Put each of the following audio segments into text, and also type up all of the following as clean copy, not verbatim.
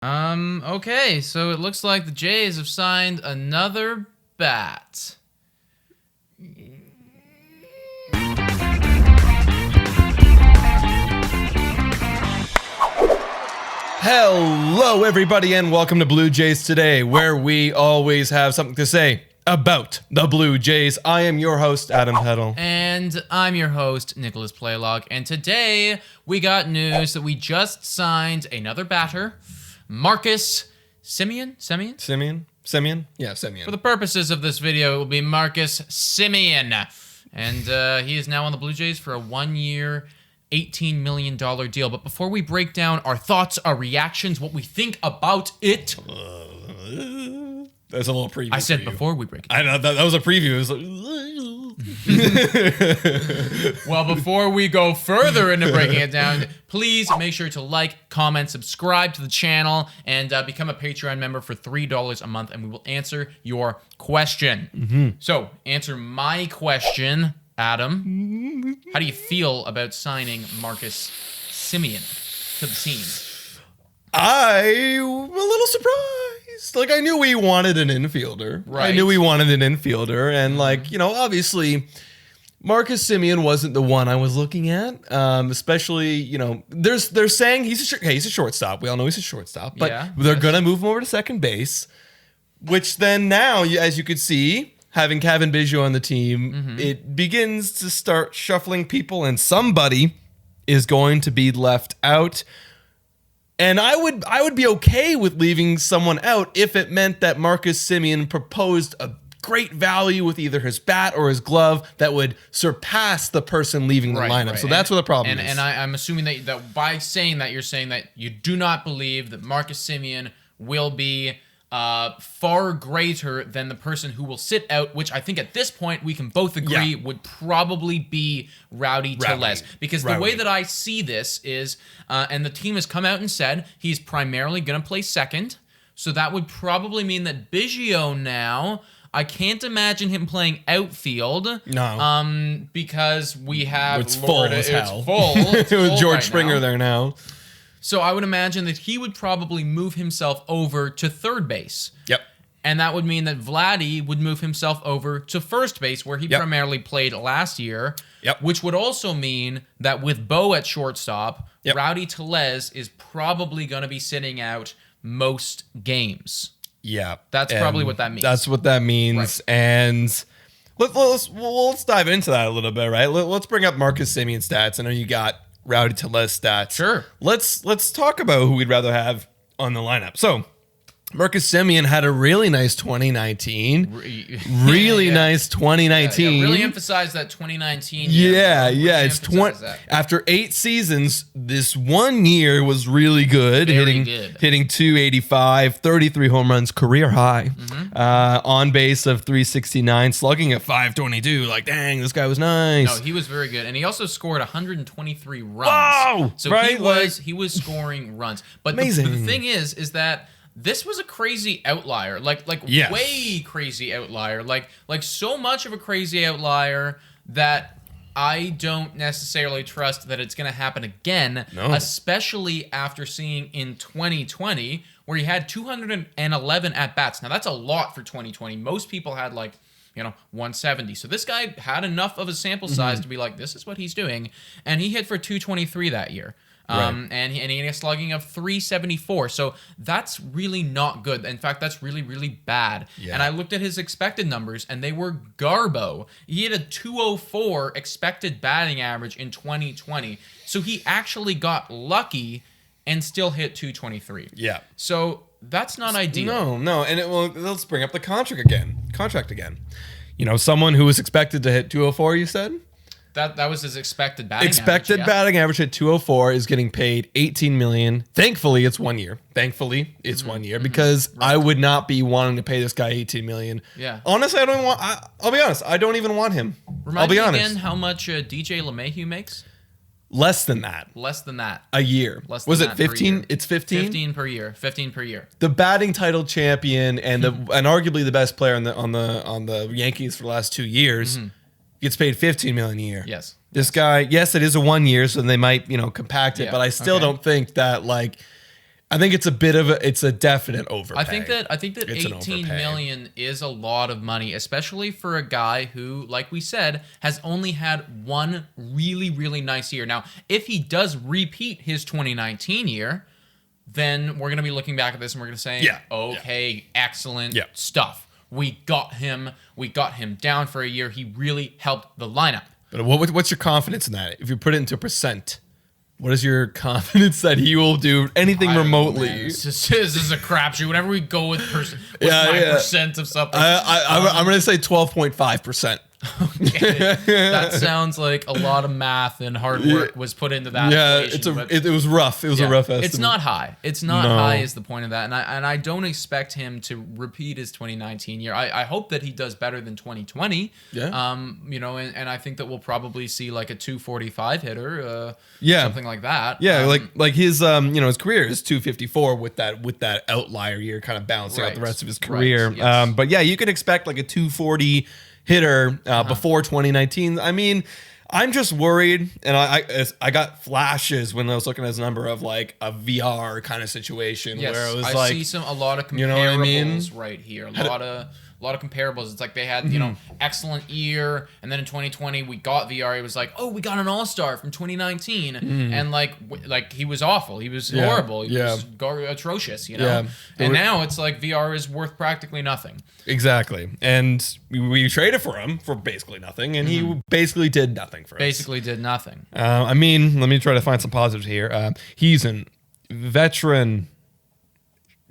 Okay, so it looks like the Jays have signed another bat. Hello, everybody, and welcome to Blue Jays Today, where we always have something to say about the Blue Jays. I am your host, Adam Peddle. And I'm your host, Nicholas Playlock. And today, we got news that we just signed another batter, Marcus Semien? Semien? Yeah, Semien. For the purposes of this video, it will be Marcus Semien. And he is now on the Blue Jays for a 1-year, $18 million deal. But before we break down our thoughts, our reactions, what we think about it... That's a little preview. I said before we break it down. I know, that was a preview. It was like... Well, before we go further into breaking it down, please make sure to like, comment, subscribe to the channel, and become a Patreon member for $3 a month, and we will answer your question. So, answer my question, Adam. How do you feel about signing Marcus Semien to the team? I'm a little surprised. Like, I knew we wanted an infielder. Right. I knew we wanted an infielder. And, like, you know, obviously, Marcus Semien wasn't the one I was looking at. Especially, you know, they're saying he's a shortstop. We all know he's a shortstop. But they're going to move him over to second base. Which then now, as you could see, having Kevin Biggio on the team, it begins to start shuffling people. And somebody is going to be left out. And I would be okay with leaving someone out if it meant that Marcus Semien proposed a great value with either his bat or his glove that would surpass the person leaving the lineup. Right. So that's what the problem is. And I'm assuming that by saying that, you're saying that you do not believe that Marcus Semien will be far greater than the person who will sit out, which I think at this point we can both agree would probably be Rowdy Tellez. Because the way that I see this is, and the team has come out and said he's primarily going to play second, so that would probably mean that Biggio now, I can't imagine him playing outfield. No. Because we have it's full as hell. It's full. It's With full George right Springer now. there now. So I would imagine that he would probably move himself over to third base. Yep. And that would mean that Vladdy would move himself over to first base, where he primarily played last year. Yep. Which would also mean that with Bo at shortstop, Rowdy Tellez is probably going to be sitting out most games. Yeah. That's probably what that means. That's what that means. Right. And let's dive into that a little bit, right? Let's bring up Marcus Semien stats. I know you got Rowdy Tellez stats. Sure. Let's talk about who we'd rather have on the lineup. So, Marcus Semien had a really nice 2019. Really nice 2019. Yeah, really emphasize that 2019. Yeah. It's 20. After 8 seasons, this 1 year was really good. Hitting 285, 33 home runs, career high. On base of 369, slugging at 522. Like, dang, this guy was nice. No, he was very good, and he also scored 123 runs. Wow! So he was scoring runs. But the thing is that this was a crazy outlier, way crazy outlier, like so much of a crazy outlier that I don't necessarily trust that it's going to happen again, especially after seeing in 2020 where he had 211 at-bats. Now, that's a lot for 2020. Most people had 170. So this guy had enough of a sample size to be like, this is what he's doing. And he hit for 223 that year. And he had a slugging of 374. So that's really not good. In fact, that's really, really bad. Yeah. And I looked at his expected numbers, and they were garbo. He had a 204 expected batting average in 2020. So he actually got lucky and still hit 223. Yeah. So that's not ideal. No. And let's bring up the contract again. You know, someone who was expected to hit 204, you said? That was his expected batting average. Expected batting average at 204 is getting paid $18 million. Thankfully, it's 1 year. Because I would not be wanting to pay this guy $18 million. Yeah. Honestly, I'll be honest. I don't even want him. Remind me again how much DJ LeMahieu makes? Less than that. A year. Was it 15? It's 15? 15 per year. 15 per year. The batting title champion and arguably the best player on the Yankees for the last 2 years. Gets paid $15 million a year. Yes. This guy, yes, it is a 1 year, so they might, compact it, but I still don't think that I think it's it's a definite overpay. I think that It's 18 million is a lot of money, especially for a guy who, like we said, has only had one really, really nice year. Now, if he does repeat his 2019 year, then we're going to be looking back at this and we're going to say, okay, excellent stuff. We got him down for a year. He really helped the lineup. But what's your confidence in that? If you put it into percent, what is your confidence that he will do anything remotely? This is a crapshoot. Whenever we go with percent of something, I'm going to say 12.5%. Okay. That sounds like a lot of math and hard work was put into that. Yeah, it was rough. It was a rough estimate. It's not high. It's not high is the point of that. And I don't expect him to repeat his 2019 year. I hope that he does better than 2020. Yeah. You know, and I think that we'll probably see like a 245 hitter. Something like that. Yeah, like his his career is 254 with that outlier year kind of balancing out the rest of his career. Right, yes. But yeah, you can expect like a 240 hitter before 2019. I mean, I'm just worried, and I got flashes when I was looking at his number of like a VR kind of situation where it was I see a lot of comparables right here. A lot of comparables. It's like they had, excellent year, and then in 2020 we got VR. It was like, oh, we got an all-star from 2019, and like he was awful. He was horrible. He was atrocious, Yeah. And now it's like VR is worth practically nothing. Exactly. And we traded for him for basically nothing, and he basically did nothing for us. Basically did nothing. I mean, let me try to find some positives here. He's a veteran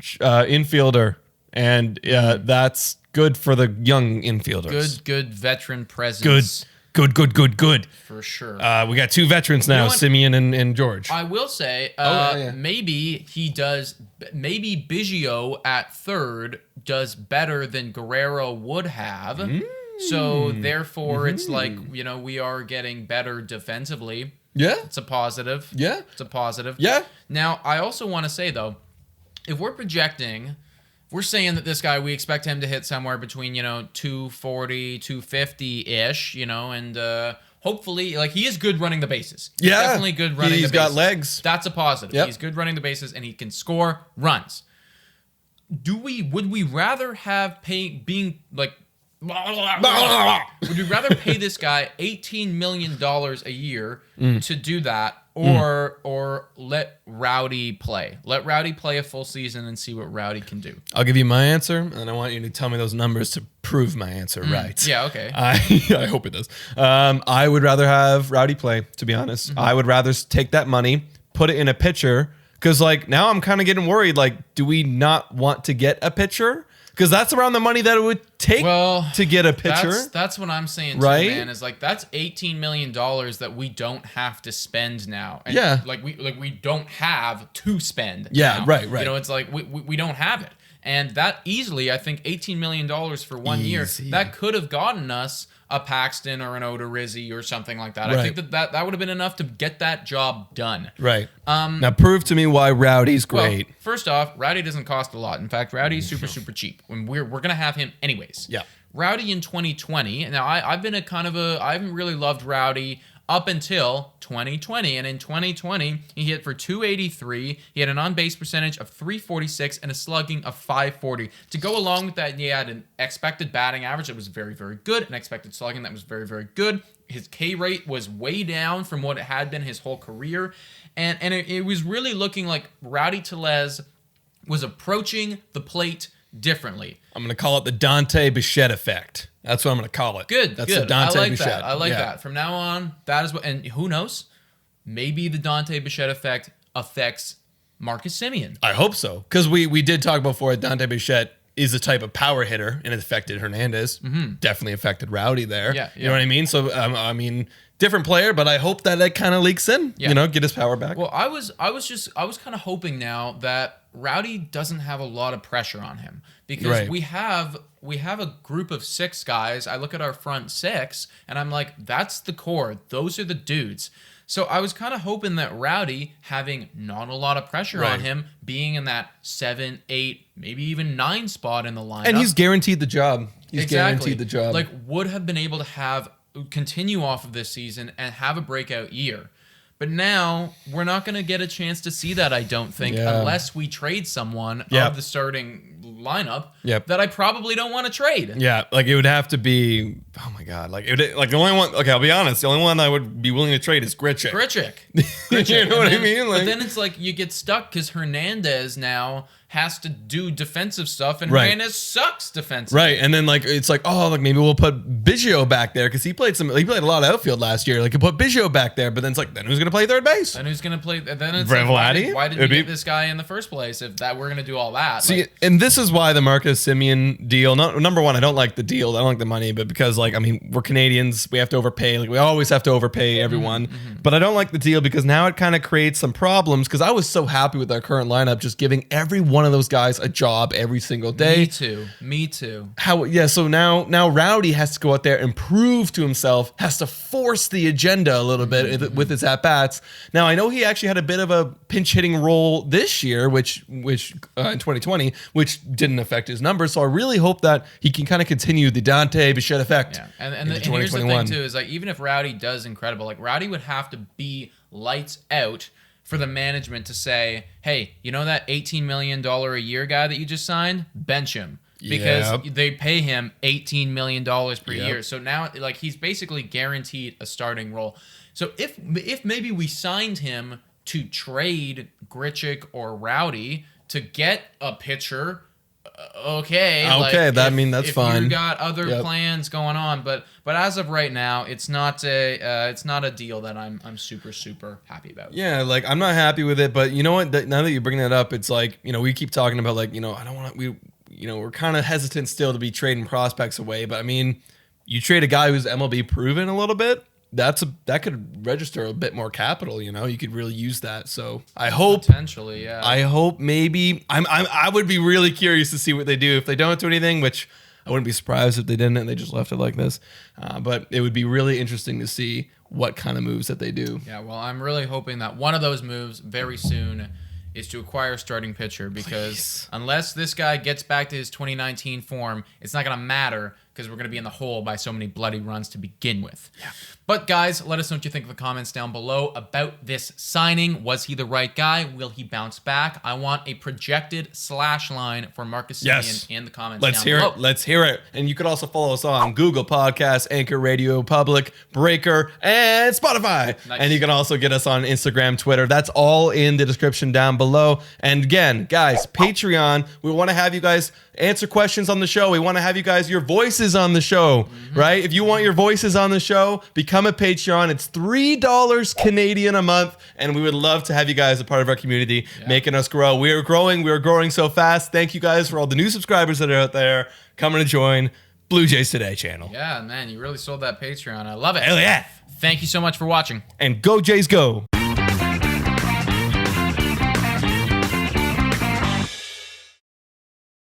infielder, and that's good for the young infielders. Good veteran presence. Good. For sure. We got two veterans now, Semien and George. I will say, maybe maybe Biggio at third does better than Guerrero would have. So therefore, it's like, we are getting better defensively. Yeah. It's a positive. Yeah. It's a positive. Yeah. Now, I also want to say, though, if we're projecting... We're saying that this guy, we expect him to hit somewhere between, 240, 250-ish, and hopefully, like, he is good running the bases. He's definitely good running the bases. He's got legs. That's a positive. Yep. He's good running the bases, and he can score runs. Would we rather have would we rather pay this guy $18 million a year to do that, or let Rowdy play? Let Rowdy play a full season and see what Rowdy can do. I'll give you my answer, and I want you to tell me those numbers to prove my answer right. Yeah, okay. I hope it does. I would rather have Rowdy play, to be honest. I would rather take that money, put it in a pitcher, because like now I'm kind of getting worried. Like, do we not want to get a pitcher? Because that's around the money that it would take to get a pitcher. That's what I'm saying, too, man. Is like that's $18 million that we don't have to spend now. And we don't have to spend. Yeah, now. right. It's like we don't have it, and that easily, I think, $18 million for 1 year that could have gotten us a Paxton or an Odorizzi or something like that. I think that would have been enough to get that job done. Right. Now prove to me why Rowdy's great. Well, first off, Rowdy doesn't cost a lot. In fact, Rowdy's super cheap. And we're gonna have him anyways. Yeah. Rowdy in 2020. Now I've been I haven't really loved Rowdy up until 2020. And in 2020, he hit for 283. He had an on-base percentage of 346 and a slugging of 540. To go along with that, he had an expected batting average that was very, very good, an expected slugging that was very, very good. His K rate was way down from what it had been his whole career. And it was really looking like Rowdy Tellez was approaching the plate differently. I'm going to call it the Dante Bichette effect. That's what I'm going to call it. Good. That's the Dante Bichette. That. I like that. From now on, that is what. And who knows? Maybe the Dante Bichette effect affects Marcus Semien. I hope so, because we did talk before. Dante Bichette is a type of power hitter, and it affected Hernandez. Definitely affected Rowdy there. Yeah. You know what I mean? So I mean, different player, but I hope that kind of leaks in. Yeah. Get his power back. Well, I was kind of hoping now that Rowdy doesn't have a lot of pressure on him, because we have a group of 6 guys. I look at our front 6 and I'm like, that's the core. Those are the dudes. So I was kind of hoping that Rowdy, having not a lot of pressure on him, being in that 7, 8, maybe even 9 spot in the lineup. And he's guaranteed the job. Guaranteed the job. Like, would have been able to continue off of this season and have a breakout year. But now we're not going to get a chance to see that, I don't think, unless we trade someone of the starting lineup that I probably don't want to trade. Yeah, like it would have to be. Oh my god, like the only one. Okay, I'll be honest. The only one I would be willing to trade is Grichuk. You know what I mean? But then it's like you get stuck because Hernandez now has to do defensive stuff, and Hernandez sucks defensively. Right, and then like it's like, oh, like maybe we'll put Biggio back there because he played a lot of outfield last year. Like, you put Biggio back there, but then it's like, then who's gonna play third base? And who's gonna play? Then it's Brett like, Vladdy? why did we get this guy in the first place? If that we're gonna do all that. See, and this is why the Marcus Semien deal. Number one, I don't like the deal. I don't like the money, but because like I mean, we're Canadians, we have to overpay. Like we always have to overpay everyone. But I don't like the deal because now it kind of creates some problems. Because I was so happy with our current lineup, just giving every one of those guys a job every single day. Me too. So now Rowdy has to go out there and prove to himself, has to force the agenda a little bit with his at-bats. Now I know he actually had a bit of a pinch hitting role this year, which in 2020, which didn't affect his numbers. So I really hope that he can kind of continue the Dante Bichette effect. Yeah. And here's the thing too, is like even if Rowdy does incredible, like Rowdy would have to be lights out for the management to say, hey, you know that $18 million a year guy that you just signed? Bench him. Because they pay him $18 million per year. So now like he's basically guaranteed a starting role. So if maybe we signed him to trade Grichuk or Rowdy to get a pitcher, okay, that's fine. If you got other plans going on, but as of right now, it's not a deal that I'm super happy about. Yeah, like I'm not happy with it, but you know what? Now that you bring that up, it's like, you know, we keep talking about like, you know, I don't want to. We're kind of hesitant still to be trading prospects away, but I mean, you trade a guy who's MLB proven a little bit. That could register a bit more capital. You know, you could really use that. So I hope potentially, yeah. I hope maybe I would be really curious to see what they do if they don't do anything, which I wouldn't be surprised if they didn't and they just left it like this. But it would be really interesting to see what kind of moves that they do. Yeah, well, I'm really hoping that one of those moves very soon is to acquire a starting pitcher, because unless this guy gets back to his 2019 form, it's not going to matter because we're going to be in the hole by so many bloody runs to begin with. Yeah. But guys, let us know what you think in the comments down below about this signing. Was he the right guy? Will he bounce back? I want a projected slash line for Marcus Semien in the comments down below. Let's hear it. And you could also follow us on Google Podcasts, Anchor Radio, Public, Breaker, and Spotify. Nice. And you can also get us on Instagram, Twitter. That's all in the description down below. And again, guys, Patreon, we want to have you guys answer questions on the show. We want to have you guys, your voices on the show, right? If you want your voices on the show, become a Patreon. It's $3 Canadian a month, and we would love to have you guys a part of our community, making us grow. We are growing so fast. Thank you guys for all the new subscribers that are out there coming to join Blue Jays Today channel. Yeah, man, you really sold that Patreon. I love it. Hell yeah. Thank you so much for watching. And go Jays go.